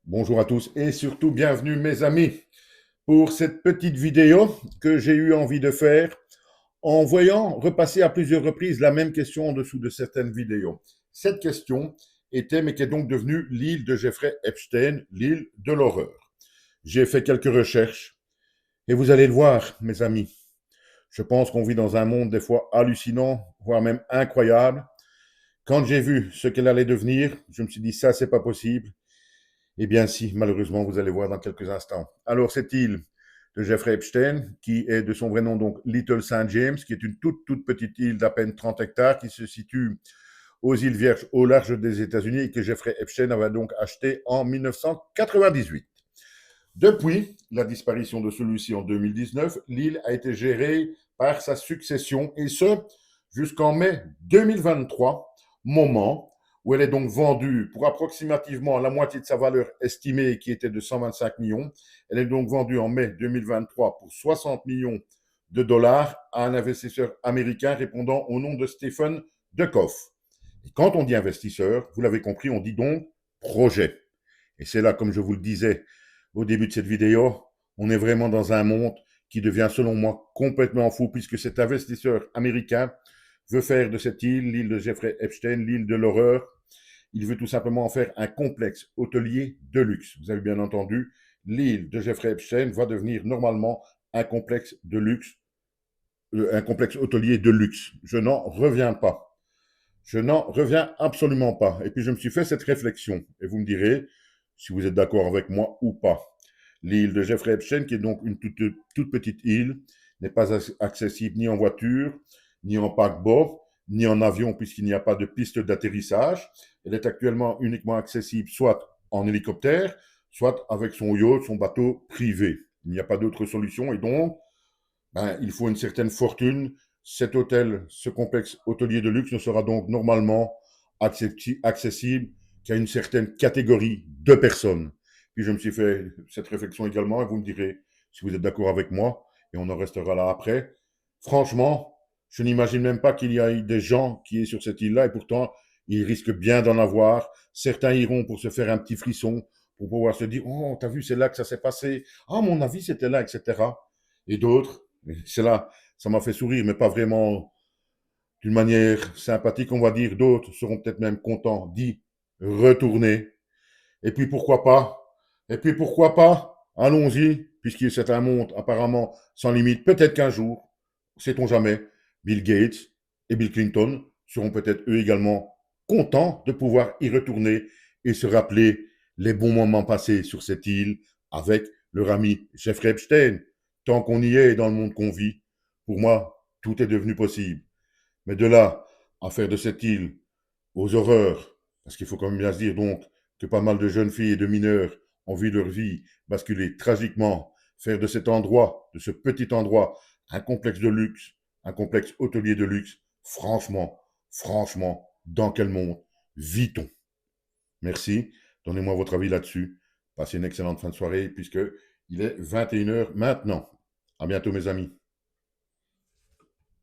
Bonjour à tous et surtout bienvenue mes amis pour cette petite vidéo que j'ai eu envie de faire en voyant repasser à plusieurs reprises la même question en dessous de certaines vidéos. Cette question était, mais qui est donc devenue l'île de Jeffrey Epstein, l'île de l'horreur. J'ai fait quelques recherches et vous allez le voir mes amis. Je pense qu'on vit dans un monde des fois hallucinant, voire même incroyable. Quand j'ai vu ce qu'elle allait devenir, je me suis dit ça c'est pas possible. Eh bien si, malheureusement, vous allez voir dans quelques instants. Alors, cette île de Jeffrey Epstein, qui est de son vrai nom donc Little Saint James, qui est une toute petite île d'à peine 30 hectares, qui se situe aux îles Vierges au large des États-Unis et que Jeffrey Epstein avait donc acheté en 1998. Depuis la disparition de celui-ci en 2019, l'île a été gérée par sa succession et ce jusqu'en mai 2023, moment où elle est donc vendue pour approximativement la moitié de sa valeur estimée qui était de 125 millions. Elle est donc vendue en mai 2023 pour 60 millions de dollars à un investisseur américain répondant au nom de Stephen Duckhoff. Et quand on dit investisseur, vous l'avez compris, on dit donc projet. Et c'est là, comme je vous le disais au début de cette vidéo, on est vraiment dans un monde qui devient, selon moi, complètement fou, puisque cet investisseur américain veut faire de cette île, l'île de Jeffrey Epstein, l'île de l'horreur, il veut tout simplement en faire un complexe hôtelier de luxe. Vous avez bien entendu, l'île de Jeffrey Epstein va devenir normalement un complexe de luxe, un complexe hôtelier de luxe. Je n'en reviens pas. Je n'en reviens absolument pas. Et puis je me suis fait cette réflexion, et vous me direz si vous êtes d'accord avec moi ou pas. L'île de Jeffrey Epstein, qui est donc une toute petite île, n'est pas accessible ni en voiture, ni en paquebot, ni en avion, puisqu'il n'y a pas de piste d'atterrissage. Elle est actuellement uniquement accessible soit en hélicoptère, soit avec son yacht, son bateau privé. Il n'y a pas d'autre solution et donc, il faut une certaine fortune. Cet hôtel, ce complexe hôtelier de luxe ne sera donc normalement accessible qu'à une certaine catégorie de personnes. Puis je me suis fait cette réflexion également et vous me direz si vous êtes d'accord avec moi et on en restera là après. Franchement, je n'imagine même pas qu'il y ait des gens qui est sur cette île-là et pourtant ils risquent bien d'en avoir. Certains iront pour se faire un petit frisson, pour pouvoir se dire oh t'as vu c'est là que ça s'est passé, ah mon avis c'était là, etc. Et d'autres, c'est là, ça m'a fait sourire, mais pas vraiment d'une manière sympathique, on va dire. D'autres seront peut-être même contents d'y retourner. Et puis pourquoi pas Et puis pourquoi pas Allons-y, puisque c'est un monde apparemment sans limite. Peut-être qu'un jour, sait-on jamais, Bill Gates et Bill Clinton seront peut-être eux également contents de pouvoir y retourner et se rappeler les bons moments passés sur cette île avec leur ami Jeffrey Epstein. Tant qu'on y est dans le monde qu'on vit, pour moi, tout est devenu possible. Mais de là à faire de cette île aux horreurs, parce qu'il faut quand même bien se dire donc que pas mal de jeunes filles et de mineurs ont vu leur vie basculer tragiquement, faire de cet endroit, de ce petit endroit, un complexe de luxe, un complexe hôtelier de luxe, franchement, dans quel monde vit-on? Merci, donnez-moi votre avis là-dessus. Passez une excellente fin de soirée puisque il est 21h maintenant. À bientôt mes amis.